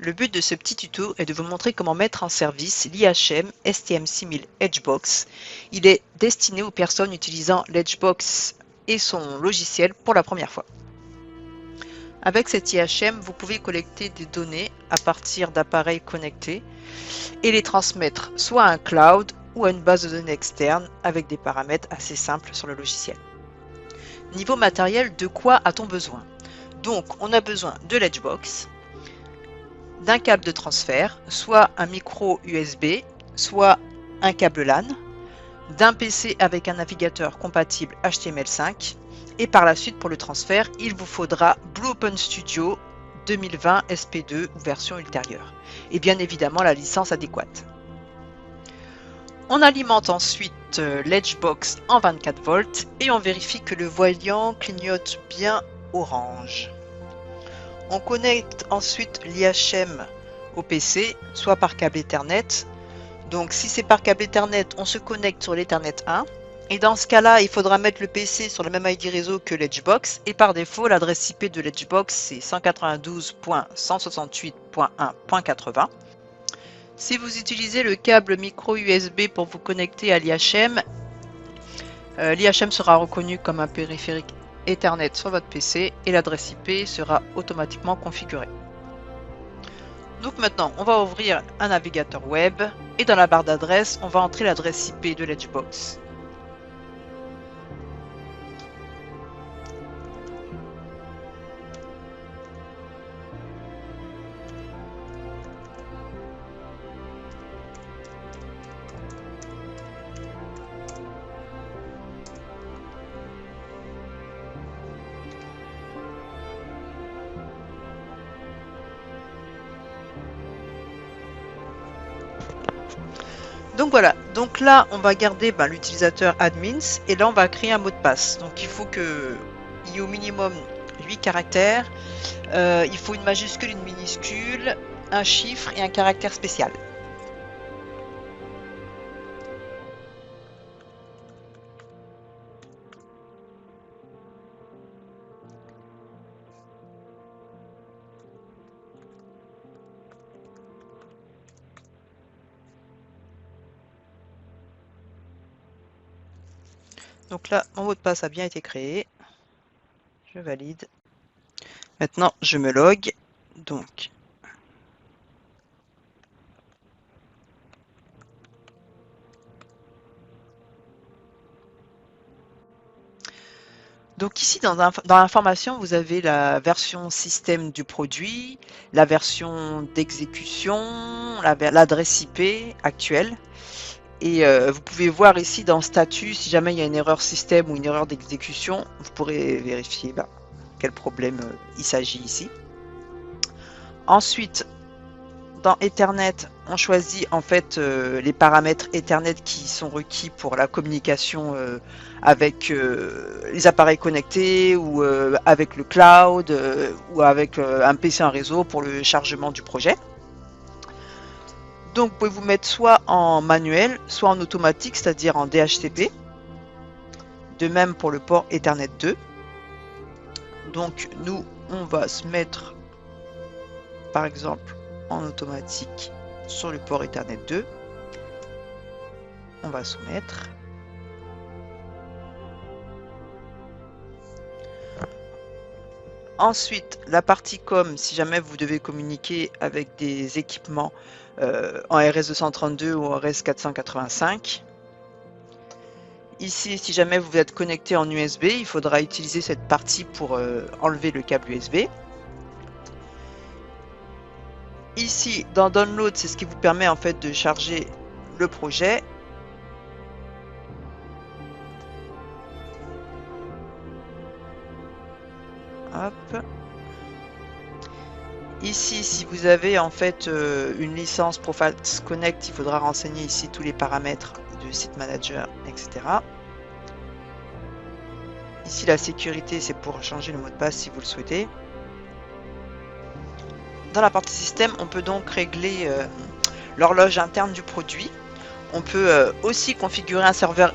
Le but de ce petit tuto est de vous montrer comment mettre en service l'IHM STM6000 Edgebox. Il est destiné aux personnes utilisant l'Edgebox et son logiciel pour la première fois. Avec cet IHM, vous pouvez collecter des données à partir d'appareils connectés et les transmettre soit à un cloud ou à une base de données externe avec des paramètres assez simples sur le logiciel. Niveau matériel, de quoi a-t-on besoin? Donc, on a besoin de l'Edgebox, d'un câble de transfert, soit un micro USB, soit un câble LAN, d'un PC avec un navigateur compatible HTML5, et par la suite pour le transfert, il vous faudra Blue Open Studio 2020 SP2 ou version ultérieure, et bien évidemment la licence adéquate. On alimente ensuite l'Edgebox en 24 volts et on vérifie que le voyant clignote bien orange. On connecte ensuite l'IHM au PC, soit par câble Ethernet. Donc si c'est par câble Ethernet, on se connecte sur l'Ethernet 1. Et dans ce cas-là, il faudra mettre le PC sur le même ID réseau que l'Edgebox. Et par défaut, l'adresse IP de l'Edgebox, c'est 192.168.1.80. Si vous utilisez le câble micro USB pour vous connecter à l'IHM, l'IHM sera reconnu comme un périphérique Ethernet sur votre PC et l'adresse IP sera automatiquement configurée. Donc maintenant, on va ouvrir un navigateur web et dans la barre d'adresse, on va entrer l'adresse IP de l'Edgebox. Donc voilà, donc là on va garder l'utilisateur admins et là on va créer un mot de passe. Donc il faut qu'il y ait au minimum 8 caractères, il faut une majuscule, une minuscule, un chiffre et un caractère spécial. Donc là, mon mot de passe a bien été créé. Je valide. Maintenant, je me log. Donc ici, dans l'information, vous avez la version système du produit, la version d'exécution, l'adresse IP actuelle. Et vous pouvez voir ici dans statut, si jamais il y a une erreur système ou une erreur d'exécution, vous pourrez vérifier quel problème il s'agit ici. Ensuite, dans Ethernet, on choisit en fait les paramètres Ethernet qui sont requis pour la communication avec les appareils connectés ou avec le cloud ou avec un PC en réseau pour le chargement du projet. Donc vous pouvez vous mettre soit en manuel, soit en automatique, c'est-à-dire en DHCP. De même pour le port Ethernet 2. Donc nous, on va se mettre par exemple en automatique sur le port Ethernet 2. On va soumettre. Ensuite, la partie com, si jamais vous devez communiquer avec des équipements en RS232 ou en RS485. Ici, si jamais vous êtes connecté en USB, il faudra utiliser cette partie pour enlever le câble USB. Ici, dans Download, c'est ce qui vous permet en fait de charger le projet. Hop. Ici, si vous avez en fait une licence Profiles Connect, il faudra renseigner ici tous les paramètres du site manager, etc. Ici, la sécurité, c'est pour changer le mot de passe si vous le souhaitez. Dans la partie système, on peut donc régler l'horloge interne du produit. On peut aussi configurer un serveur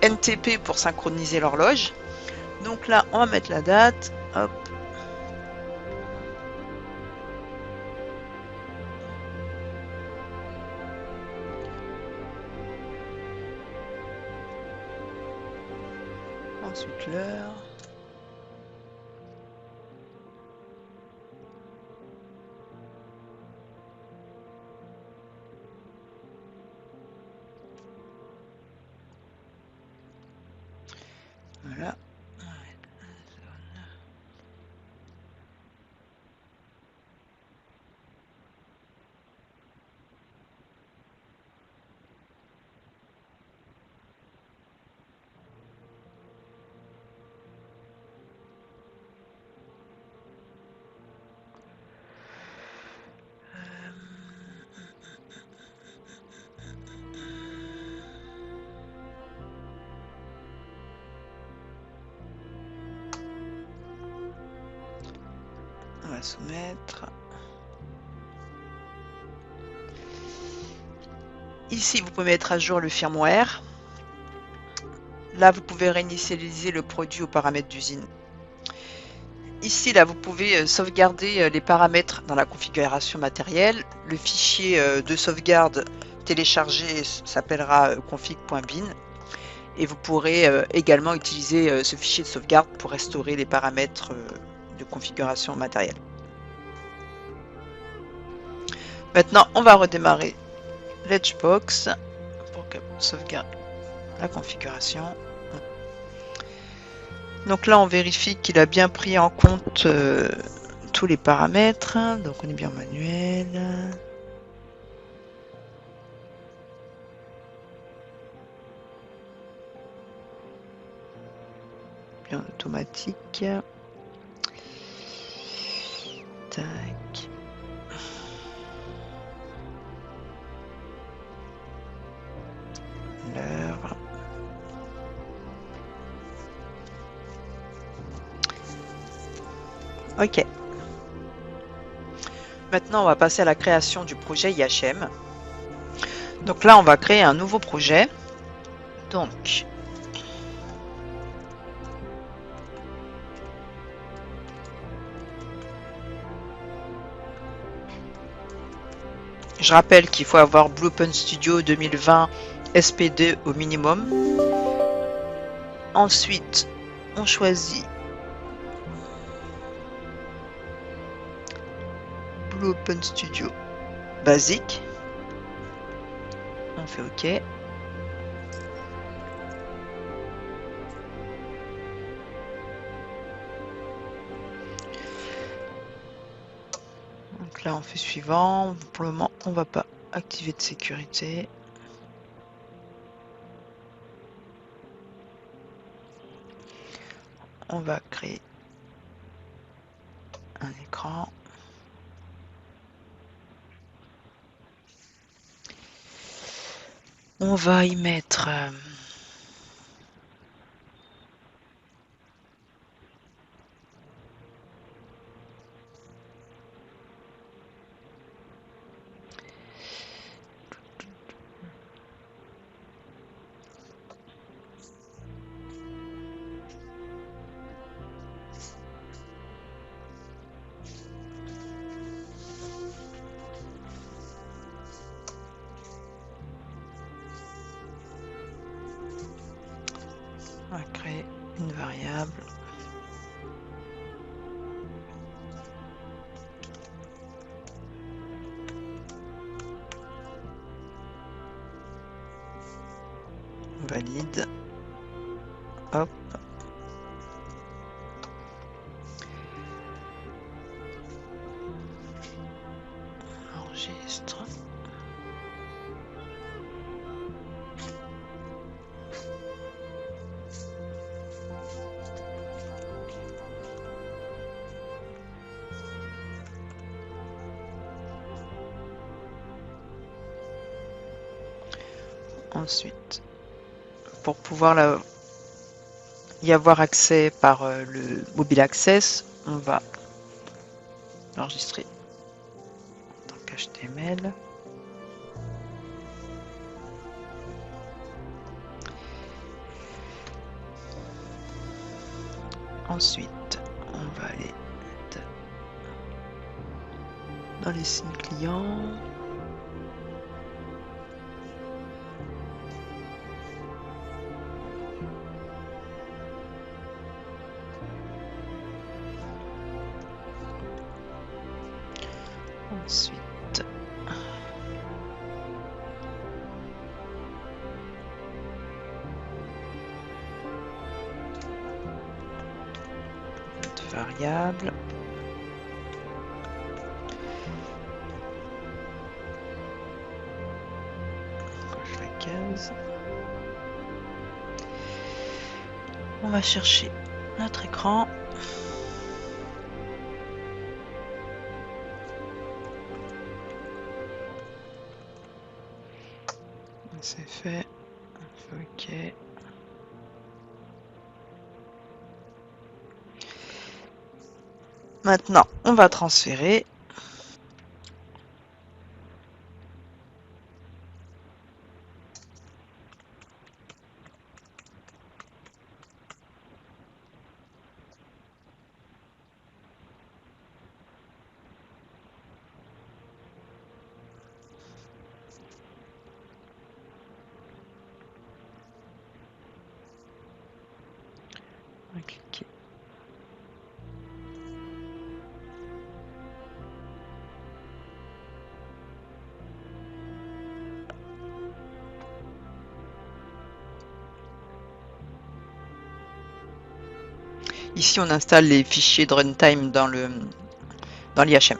NTP pour synchroniser l'horloge. Donc là, on va mettre la date. Hop. Ensuite l'heure. Voilà. On va soumettre. Ici, vous pouvez mettre à jour le firmware. Là, vous pouvez réinitialiser le produit aux paramètres d'usine. Ici, là, vous pouvez sauvegarder les paramètres dans la configuration matérielle. Le fichier de sauvegarde téléchargé s'appellera config.bin. Et vous pourrez également utiliser ce fichier de sauvegarde pour restaurer les paramètres de configuration matérielle. Maintenant, on va redémarrer l'Edgebox pour que sauvegarde la configuration. Donc là, on vérifie qu'il a bien pris en compte tous les paramètres. Donc on est bien manuel. Bien automatique. Tac. L'heure. Ok. Maintenant, on va passer à la création du projet IHM. Donc là, on va créer un nouveau projet. Donc, je rappelle qu'il faut avoir Bluepen Studio 2020 SP2 au minimum. Ensuite, on choisit Bluepen Studio basique. On fait OK. Donc là, on fait suivant. Pour le moment, on va pas activer de sécurité. On va créer un écran. On va y mettre on va créer une variable. On valide. Hop. On enregistre. Ensuite, pour pouvoir y avoir accès par le Mobile Access, on va l'enregistrer en tant qu'HTML. Ensuite, on va aller dans les signes clients. Ensuite, notre variable. Coche la case. On va chercher notre écran. C'est fait. OK. Maintenant, on va transférer. On va cliquer. Ici, on installe les fichiers de runtime dans l'IHM.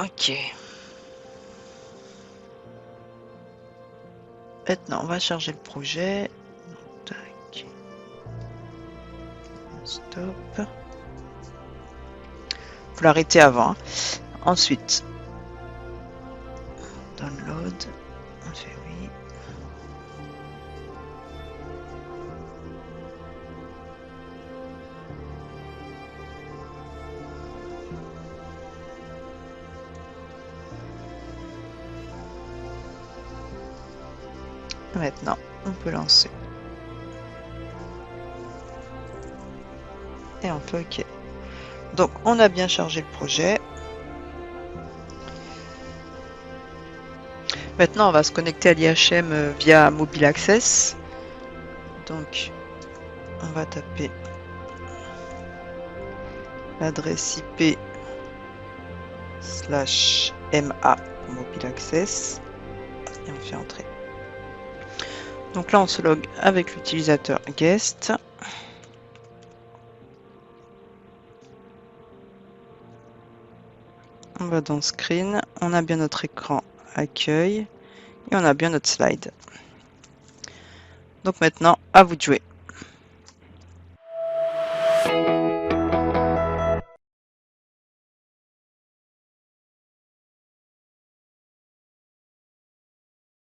OK. Maintenant, on va charger le projet. Tac. Stop. Faut l'arrêter avant. Ensuite, download. On fait oui. Maintenant, on peut lancer. Et on fait OK. Donc, on a bien chargé le projet. Maintenant, on va se connecter à l'IHM via Mobile Access. Donc, on va taper l'adresse IP /MA pour Mobile Access. Et on fait entrer. Donc là, on se log avec l'utilisateur guest. On va dans Screen. On a bien notre écran accueil. Et on a bien notre slide. Donc maintenant, à vous de jouer.